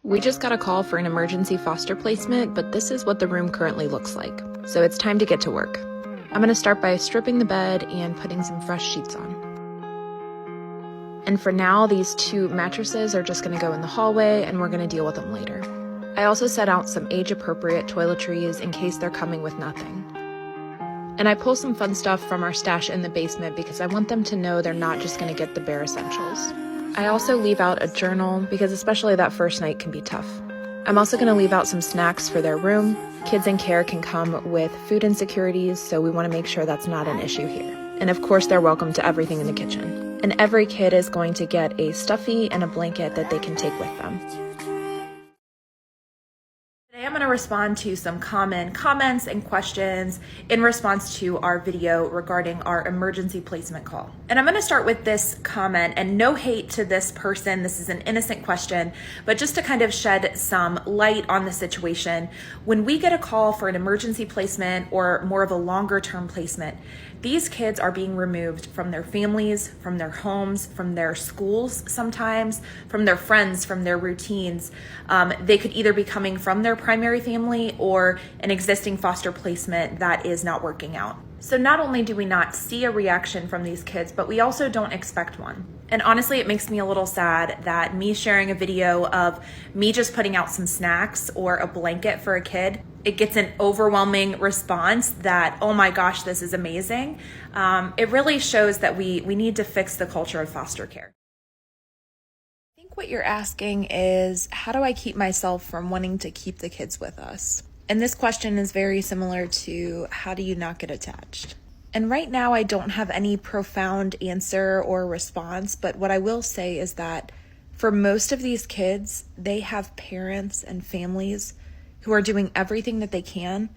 We just got a call for an emergency foster placement, but this is what the room currently looks like. So it's time to get to work. I'm gonna start by stripping the bed and putting some fresh sheets on. And for now, these 2 mattresses are just gonna go in the hallway and we're gonna deal with them later. I also set out some age-appropriate toiletries in case they're coming with nothing. And I pull some fun stuff from our stash in the basement because I want them to know they're not just gonna get the bare essentials. I also leave out a journal because especially that first night can be tough. I'm also gonna leave out some snacks for their room. Kids in care can come with food insecurities, so we wanna make sure that's not an issue here. And of course, they're welcome to everything in the kitchen. And every kid is going to get a stuffy and a blanket that they can take with them. Today I'm going to respond to some common comments and questions in response to our video regarding our emergency placement call. And I'm going to start with this comment, and no hate to this person. This is an innocent question, but just to kind of shed some light on the situation. When we get a call for an emergency placement or more of a longer term placement, these kids are being removed from their families, from their homes, from their schools sometimes, from their friends, from their routines. They could either be coming from their primary family or an existing foster placement that is not working out. So not only do we not see a reaction from these kids, but we also don't expect one. And honestly, it makes me a little sad that me sharing a video of me just putting out some snacks or a blanket for a kid, it gets an overwhelming response that, oh my gosh, this is amazing. It really shows that we need to fix the culture of foster care. I think what you're asking is, how do I keep myself from wanting to keep the kids with us? And this question is very similar to, how do you not get attached? And right now I don't have any profound answer or response, but what I will say is that for most of these kids, they have parents and families who are doing everything that they can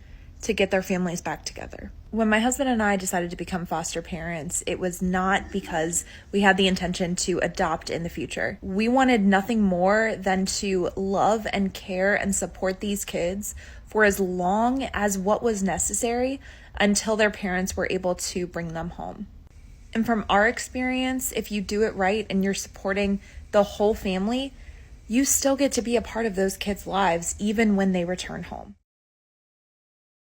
to get their families back together. When my husband and I decided to become foster parents, it was not because we had the intention to adopt in the future. We wanted nothing more than to love and care and support these kids for as long as what was necessary until their parents were able to bring them home. And from our experience, if you do it right and you're supporting the whole family, you still get to be a part of those kids' lives even when they return home.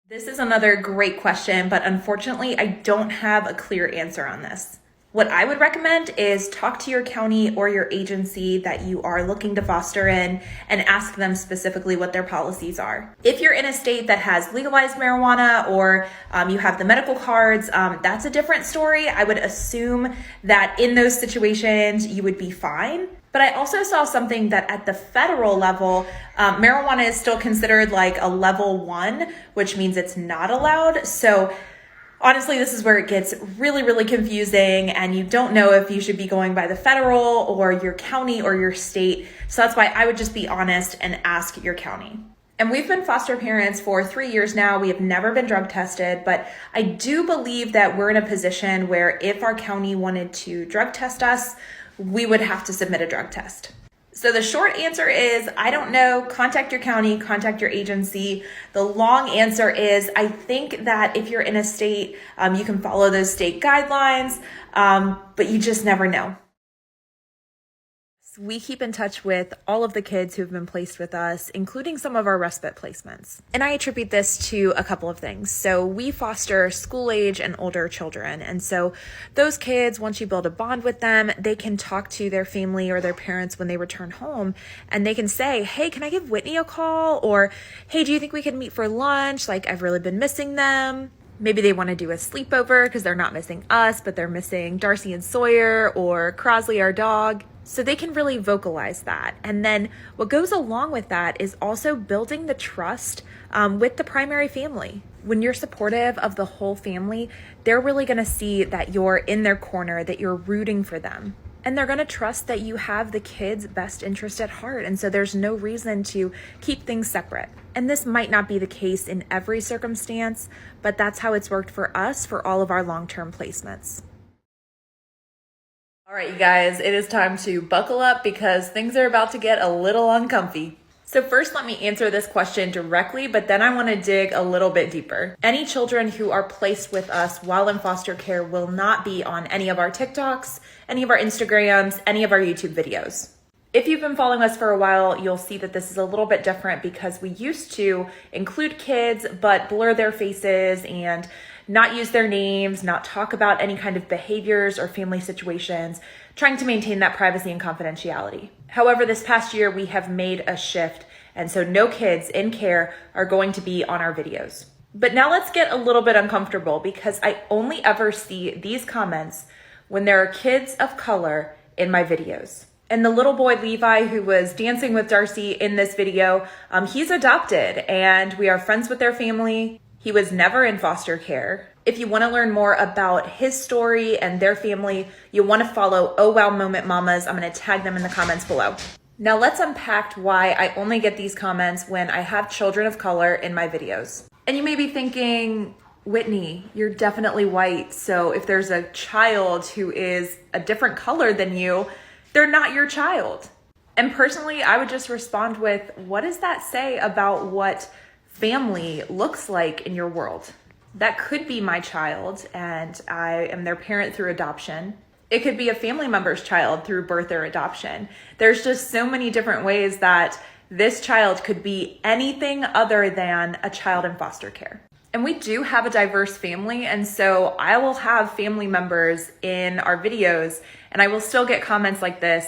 This is another great question, but unfortunately, I don't have a clear answer on this. What I would recommend is talk to your county or your agency that you are looking to foster in and ask them specifically what their policies are. If you're in a state that has legalized marijuana or you have the medical cards, that's a different story. I would assume that in those situations, you would be fine. But I also saw something that at the federal level, marijuana is still considered like a level 1, which means it's not allowed. So honestly, this is where it gets really, really confusing, and you don't know if you should be going by the federal or your county or your state. So that's why I would just be honest and ask your county. And we've been foster parents for 3 years now. We have never been drug tested, but I do believe that we're in a position where if our county wanted to drug test us, we would have to submit a drug test. So the short answer is, I don't know, contact your county, contact your agency. The long answer is, I think that if you're in a state, you can follow those state guidelines, but you just never know. We keep in touch with all of the kids who've been placed with us, including some of our respite placements. And I attribute this to a couple of things. So we foster school age and older children. And so those kids, once you build a bond with them, they can talk to their family or their parents when they return home, and they can say, hey, can I give Whitney a call? Or, hey, do you think we could meet for lunch? Like, I've really been missing them. Maybe they want to do a sleepover because they're not missing us, but they're missing Darcy and Sawyer or Crosley, our dog. So they can really vocalize that. And then what goes along with that is also building the trust with the primary family. When you're supportive of the whole family, they're really going to see that you're in their corner, that you're rooting for them. And they're going to trust that you have the kids' best interest at heart. And so there's no reason to keep things separate. And this might not be the case in every circumstance, but that's how it's worked for us for all of our long-term placements. All right, you guys, it is time to buckle up because things are about to get a little uncomfy. So first, let me answer this question directly, but then I want to dig a little bit deeper. Any children who are placed with us while in foster care will not be on any of our TikToks, any of our Instagrams, any of our YouTube videos. If you've been following us for a while, you'll see that this is a little bit different because we used to include kids, but blur their faces and not use their names, not talk about any kind of behaviors or family situations, trying to maintain that privacy and confidentiality. However, this past year, we have made a shift, and so no kids in care are going to be on our videos. But now let's get a little bit uncomfortable because I only ever see these comments when there are kids of color in my videos. And the little boy Levi who was dancing with Darcy in this video, he's adopted and we are friends with their family. He was never in foster care. If you want to learn more about his story and their family, you'll want to follow Oh Wow Moment Mamas. I'm going to tag them in the comments below. Now let's unpack why I only get these comments when I have children of color in my videos. And you may be thinking, Whitney, you're definitely white. So if there's a child who is a different color than you, they're not your child. And personally, I would just respond with, what does that say about what family looks like in your world? That could be my child and I am their parent through adoption. It could be a family member's child through birth or adoption. There's just so many different ways that this child could be anything other than a child in foster care. And we do have a diverse family, and so I will have family members in our videos, and I will still get comments like this,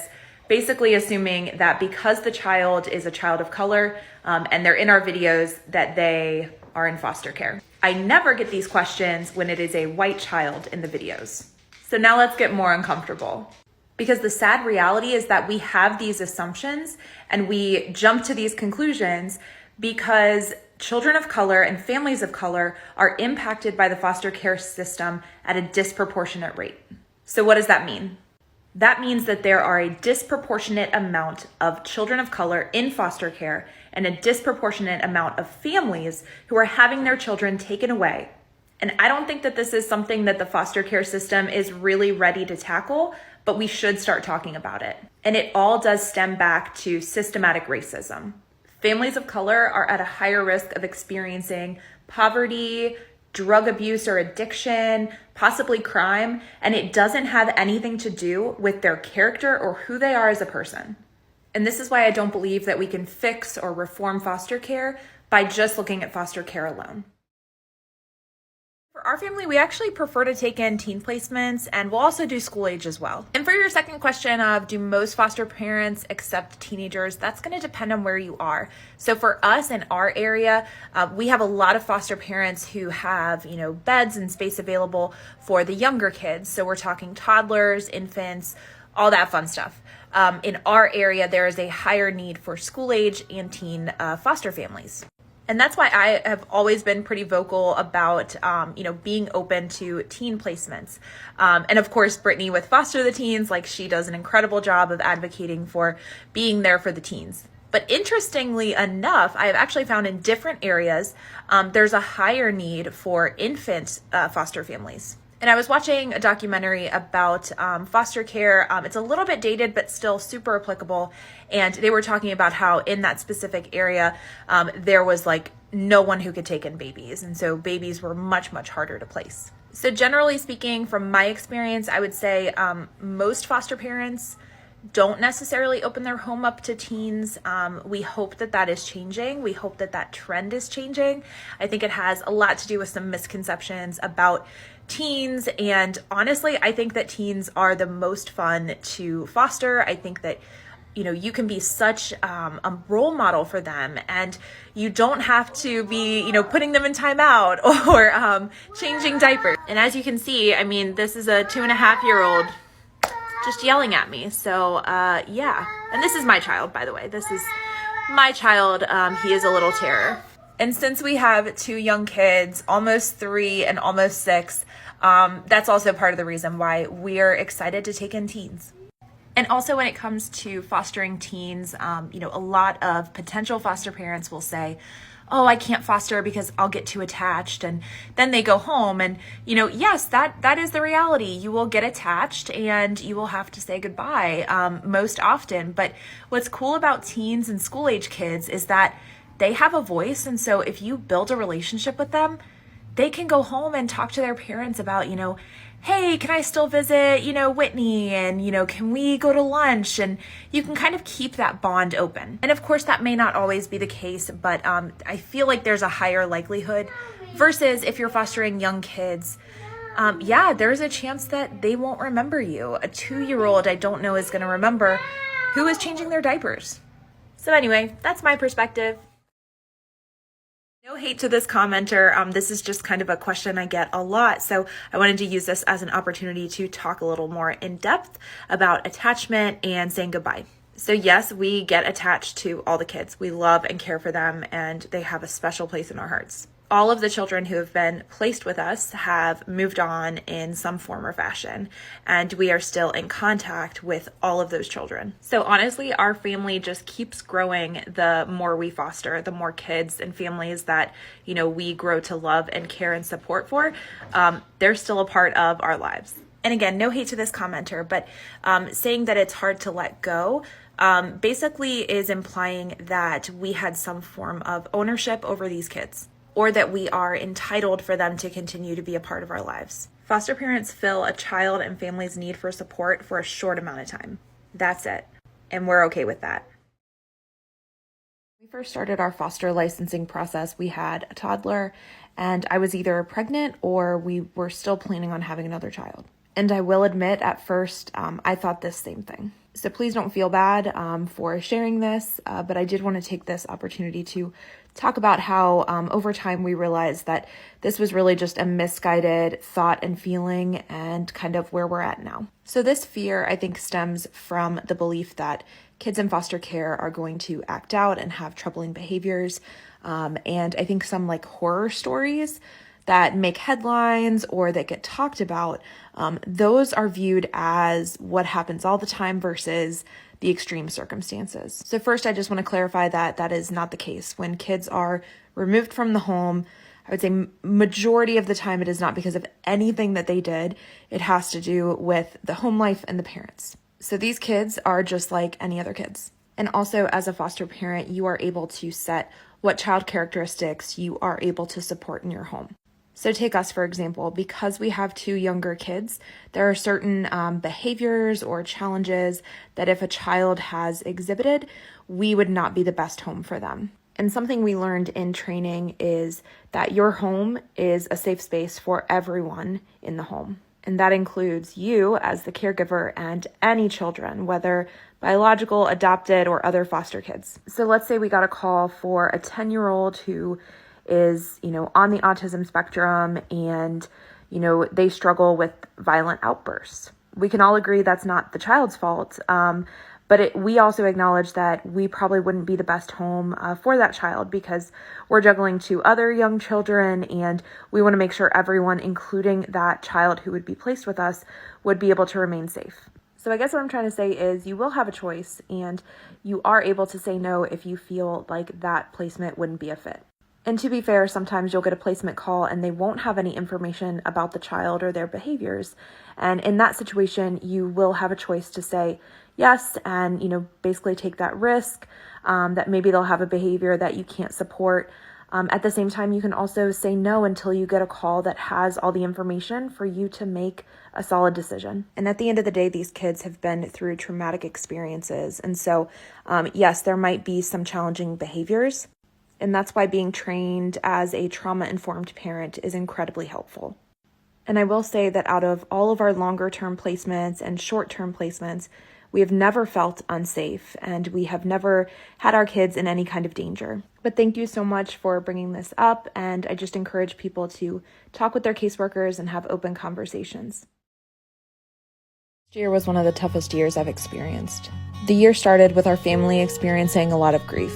basically assuming that because the child is a child of color and they're in our videos, that they are in foster care. I never get these questions when it is a white child in the videos. So now let's get more uncomfortable. Because the sad reality is that we have these assumptions and we jump to these conclusions because children of color and families of color are impacted by the foster care system at a disproportionate rate. So what does that mean? That means that there are a disproportionate amount of children of color in foster care and a disproportionate amount of families who are having their children taken away. And I don't think that this is something that the foster care system is really ready to tackle, but we should start talking about it. And it all does stem back to systematic racism. Families of color are at a higher risk of experiencing poverty, drug abuse or addiction, possibly crime, and it doesn't have anything to do with their character or who they are as a person. And this is why I don't believe that we can fix or reform foster care by just looking at foster care alone. For our family, we actually prefer to take in teen placements, and we'll also do school age as well. And for your second question of do most foster parents accept teenagers, that's going to depend on where you are. So for us in our area, we have a lot of foster parents who have, beds and space available for the younger kids. So we're talking toddlers, infants, all that fun stuff. In our area, there is a higher need for school age and teen foster families. And that's why I have always been pretty vocal about, being open to teen placements. And of course, Brittany with Foster the Teens, she does an incredible job of advocating for being there for the teens. But interestingly enough, I have actually found in different areas, there's a higher need for infant foster families. And I was watching a documentary about foster care. It's a little bit dated, but still super applicable. And they were talking about how in that specific area, there was no one who could take in babies. And so babies were much, much harder to place. So generally speaking, from my experience, I would say most foster parents don't necessarily open their home up to teens. We hope that that is changing. We hope that that trend is changing. I think it has a lot to do with some misconceptions about teens. And honestly, I think that teens are the most fun to foster. I think that, you can be such a role model for them and you don't have to be, putting them in timeout or changing diapers. And as you can see, this is a 2.5-year-old just yelling at me. So yeah. And this is my child, by the way. This is my child. He is a little terror. And since we have 2 young kids, almost 3 and almost 6, that's also part of the reason why we're excited to take in teens. And also when it comes to fostering teens, a lot of potential foster parents will say, oh, I can't foster because I'll get too attached. And then they go home and, yes, that is the reality. You will get attached and you will have to say goodbye most often. But what's cool about teens and school age kids is that they have a voice. And so if you build a relationship with them, they can go home and talk to their parents about, hey, can I still visit, Whitney? And, can we go to lunch? And you can kind of keep that bond open. And of course, that may not always be the case, but I feel like there's a higher likelihood versus if you're fostering young kids. There's a chance that they won't remember you. A 2-year-old, I don't know, is going to remember who is changing their diapers. So anyway, that's my perspective. No hate to this commenter. This is just kind of a question I get a lot. So I wanted to use this as an opportunity to talk a little more in depth about attachment and saying goodbye. So yes, we get attached to all the kids. We love and care for them, and they have a special place in our hearts. All of the children who have been placed with us have moved on in some form or fashion, and we are still in contact with all of those children. So honestly, our family just keeps growing the more we foster, the more kids and families that, we grow to love and care and support for. They're still a part of our lives. And again, no hate to this commenter, but saying that it's hard to let go basically is implying that we had some form of ownership over these kids, or that we are entitled for them to continue to be a part of our lives. Foster parents fill a child and family's need for support for a short amount of time. That's it. And we're okay with that. When we first started our foster licensing process, we had a toddler, and I was either pregnant or we were still planning on having another child. And I will admit, at first, I thought this same thing. So please don't feel bad for sharing this, but I did want to take this opportunity to talk about how over time we realized that this was really just a misguided thought and feeling, and kind of where we're at now. So this fear, I think, stems from the belief that kids in foster care are going to act out and have troubling behaviors. And I think some horror stories that make headlines or that get talked about, those are viewed as what happens all the time versus the extreme circumstances. So first, I just want to clarify that that is not the case. When kids are removed from the home, I would say majority of the time it is not because of anything that they did. It has to do with the home life and the parents. So these kids are just like any other kids. And also, as a foster parent, you are able to set what child characteristics you are able to support in your home. So take us, for example, because we have 2 younger kids, there are certain behaviors or challenges that if a child has exhibited, we would not be the best home for them. And something we learned in training is that your home is a safe space for everyone in the home. And that includes you as the caregiver and any children, whether biological, adopted, or other foster kids. So let's say we got a call for a 10-year-old who is, on the autism spectrum, and, they struggle with violent outbursts. We can all agree that's not the child's fault, but we also acknowledge that we probably wouldn't be the best home for that child, because we're juggling 2 other young children, and we want to make sure everyone, including that child who would be placed with us, would be able to remain safe. So I guess what I'm trying to say is you will have a choice, and you are able to say no if you feel like that placement wouldn't be a fit. And to be fair, sometimes you'll get a placement call and they won't have any information about the child or their behaviors. And in that situation, you will have a choice to say yes and, basically take that risk that maybe they'll have a behavior that you can't support. At the same time, you can also say no until you get a call that has all the information for you to make a solid decision. And at the end of the day, these kids have been through traumatic experiences. And so, yes, there might be some challenging behaviors. And that's why being trained as a trauma-informed parent is incredibly helpful. And I will say that out of all of our longer-term placements and short-term placements, we have never felt unsafe, and we have never had our kids in any kind of danger. But thank you so much for bringing this up, and I just encourage people to talk with their caseworkers and have open conversations. This year was one of the toughest years I've experienced. The year started with our family experiencing a lot of grief.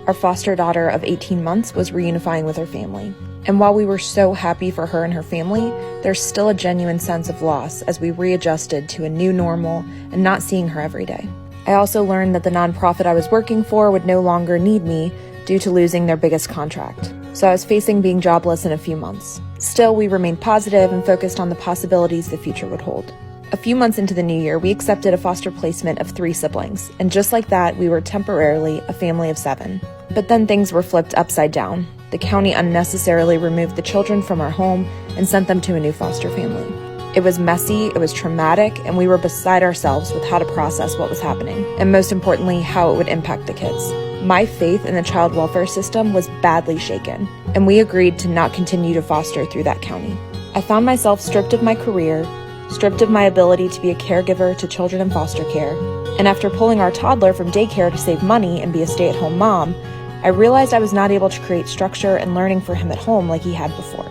Our foster daughter of 18 months was reunifying with her family. And while we were so happy for her and her family, there's still a genuine sense of loss as we readjusted to a new normal and not seeing her every day. I also learned that the nonprofit I was working for would no longer need me due to losing their biggest contract. So I was facing being jobless in a few months. Still, we remained positive and focused on the possibilities the future would hold. A few months into the new year, we accepted a foster placement of 3 siblings, and just like that, we were temporarily a family of 7. But then things were flipped upside down. the county unnecessarily removed the children from our home and sent them to a new foster family. It was messy, it was traumatic, and we were beside ourselves with how to process what was happening, and most importantly, how it would impact the kids. My faith in the child welfare system was badly shaken, and we agreed to not continue to foster through that county. I found myself stripped of my career, stripped of my ability to be a caregiver to children in foster care, and after pulling our toddler from daycare to save money and be a stay-at-home mom, I realized I was not able to create structure and learning for him at home like he had before.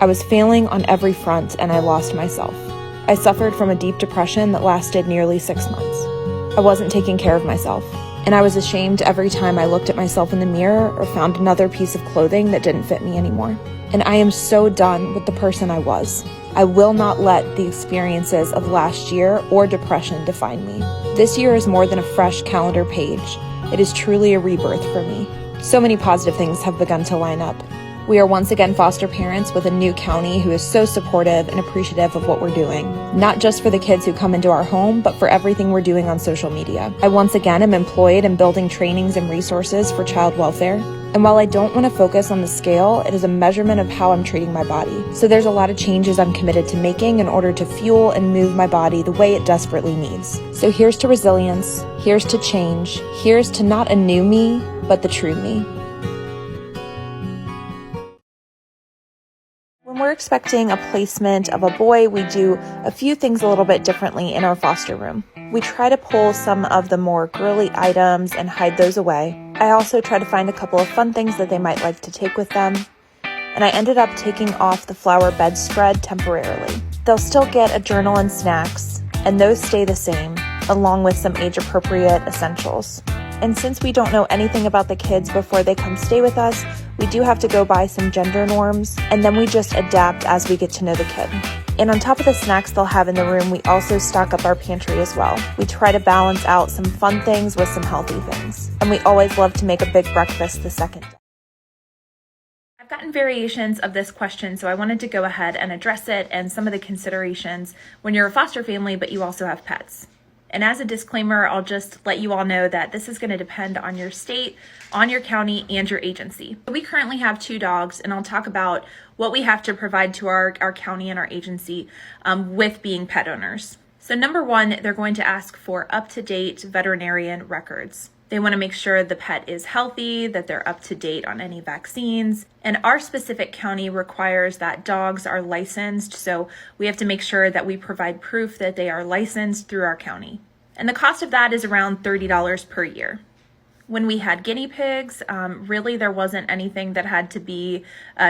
I was failing on every front, and I lost myself. I suffered from a deep depression that lasted nearly 6 months. I wasn't taking care of myself, and I was ashamed every time I looked at myself in the mirror or found another piece of clothing that didn't fit me anymore. And I am so done with the person I was. I will not let the experiences of last year or depression define me. This year is more than a fresh calendar page. It is truly a rebirth for me. So many positive things have begun to line up. We are once again foster parents with a new county who is so supportive and appreciative of what we're doing, not just for the kids who come into our home, but for everything we're doing on social media. I once again am employed in building trainings and resources for child welfare. And while I don't want to focus on the scale, it is a measurement of how I'm treating my body. So there's a lot of changes I'm committed to making in order to fuel and move my body the way it desperately needs. So here's to resilience, here's to change, here's to not a new me, but the true me. When we're expecting a placement of a boy, we do a few things a little bit differently in our foster room. We try to pull some of the more girly items and hide those away. I also try to find a couple of fun things that they might like to take with them. And I ended up taking off the flower bedspread temporarily. They'll still get a journal and snacks, and those stay the same, along with some age-appropriate essentials. And since we don't know anything about the kids before they come stay with us, we do have to go by some gender norms, and then we just adapt as we get to know the kid. And on top of the snacks they'll have in the room, we also stock up our pantry as well. We try to balance out some fun things with some healthy things. And we always love to make a big breakfast the second day. I've gotten variations of this question, so I wanted to go ahead and address it and some of the considerations when you're a foster family, but you also have pets. And as a disclaimer, I'll just let you all know that this is going to depend on your state, on your county, and your agency. We currently have 2 dogs, and I'll talk about what we have to provide to our county and our agency with being pet owners. So number 1, they're going to ask for up-to-date veterinarian records. They want to make sure the pet is healthy, that they're up to date on any vaccines. And our specific county requires that dogs are licensed, so we have to make sure that we provide proof that they are licensed through our county. And the cost of that is around $30 per year. When we had guinea pigs, really there wasn't anything that had to be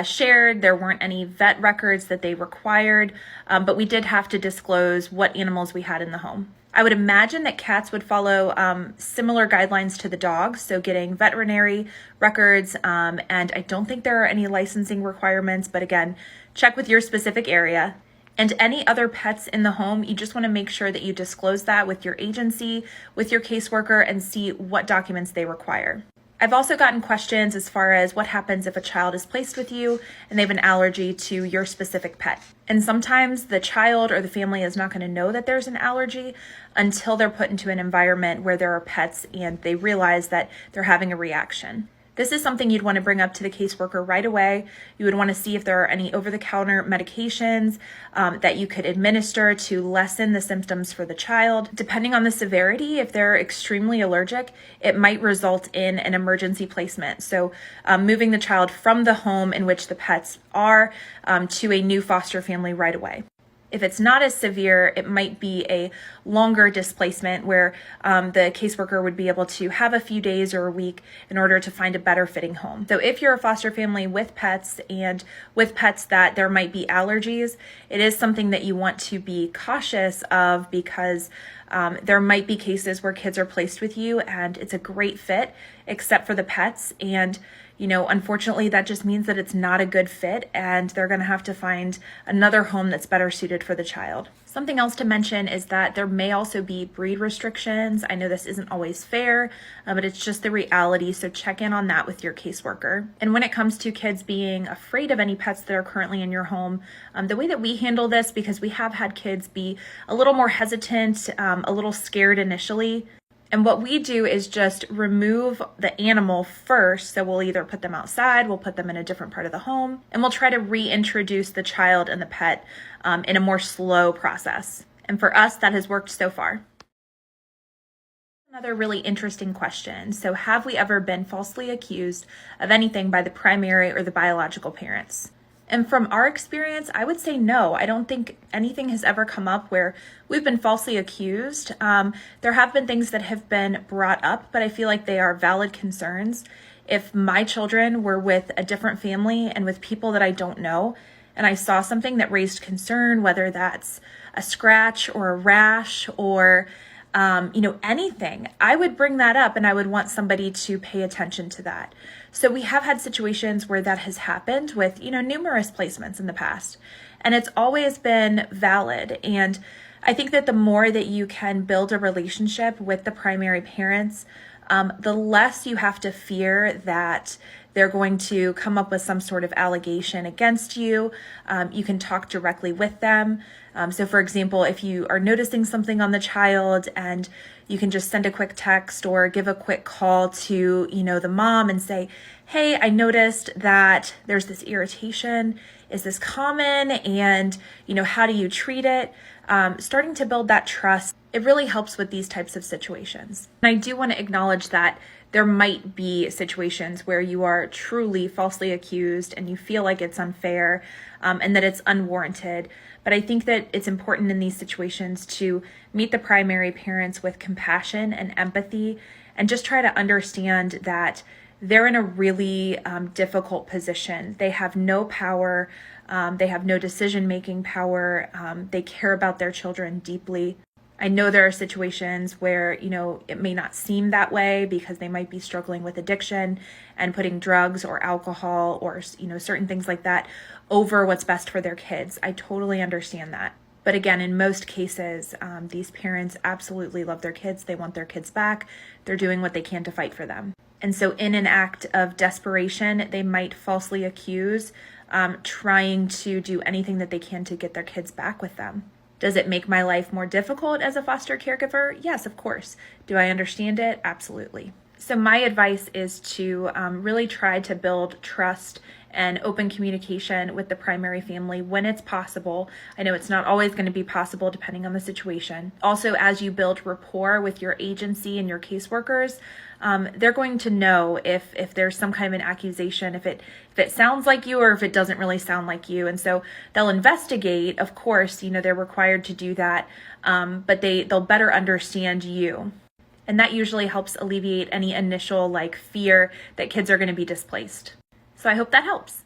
shared. There weren't any vet records that they required, but we did have to disclose what animals we had in the home. I would imagine that cats would follow similar guidelines to the dogs, so getting veterinary records, and I don't think there are any licensing requirements, but again, check with your specific area. And any other pets in the home, you just want to make sure that you disclose that with your agency, with your caseworker, and see what documents they require. I've also gotten questions as far as what happens if a child is placed with you and they have an allergy to your specific pet. And sometimes the child or the family is not going to know that there's an allergy until they're put into an environment where there are pets and they realize that they're having a reaction. This is something you'd want to bring up to the caseworker right away. You would want to see if there are any over-the-counter medications that you could administer to lessen the symptoms for the child. Depending on the severity, if they're extremely allergic, it might result in an emergency placement. So moving the child from the home in which the pets are to a new foster family right away. If it's not as severe, it might be a longer displacement where the caseworker would be able to have a few days or a week in order to find a better fitting home. So if you're a foster family with pets and with pets that there might be allergies, it is something that you want to be cautious of because there might be cases where kids are placed with you and it's a great fit except for the pets, and unfortunately, that just means that it's not a good fit and they're going to have to find another home that's better suited for the child. Something else to mention is that there may also be breed restrictions. I know this isn't always fair, but it's just the reality, so check in on that with your caseworker. And when it comes to kids being afraid of any pets that are currently in your home, the way that we handle this, because we have had kids be a little more hesitant, a little scared initially, And what we do is just remove the animal first. So we'll either put them outside, we'll put them in a different part of the home, and we'll try to reintroduce the child and the pet in a more slow process. And for us, that has worked so far. Another really interesting question. So have we ever been falsely accused of anything by the primary or the biological parents? And from our experience, I would say no. I don't think anything has ever come up where we've been falsely accused. There have been things that have been brought up, but I feel like they are valid concerns. If my children were with a different family and with people that I don't know, and I saw something that raised concern, whether that's a scratch or a rash or anything, I would bring that up and I would want somebody to pay attention to that. So we have had situations where that has happened with, numerous placements in the past, and it's always been valid. And I think that the more that you can build a relationship with the primary parents, the less you have to fear that they're going to come up with some sort of allegation against you. You can talk directly with them. So for example, if you are noticing something on the child and you can just send a quick text or give a quick call to, the mom and say, hey, I noticed that there's this irritation. Is this common? And, how do you treat it? Starting to build that trust, it really helps with these types of situations. And I do want to acknowledge that there might be situations where you are truly falsely accused and you feel like it's unfair and that it's unwarranted. But I think that it's important in these situations to meet the primary parents with compassion and empathy and just try to understand that they're in a really difficult position. They have no power. They have no decision-making power. They care about their children deeply. I know there are situations where, it may not seem that way because they might be struggling with addiction and putting drugs or alcohol or, certain things like that over what's best for their kids. I totally understand that. But again, in most cases, these parents absolutely love their kids. They want their kids back. They're doing what they can to fight for them. And so in an act of desperation, they might falsely accuse, trying to do anything that they can to get their kids back with them. Does it make my life more difficult as a foster caregiver? Yes, of course. Do I understand it? Absolutely. So my advice is to really try to build trust and open communication with the primary family when it's possible. I know it's not always going to be possible depending on the situation. Also, as you build rapport with your agency and your caseworkers, they're going to know if there's some kind of an accusation, if it sounds like you or if it doesn't really sound like you. And so they'll investigate. Of course, they're required to do that, but they'll better understand you. And that usually helps alleviate any initial fear that kids are going to be displaced. So I hope that helps.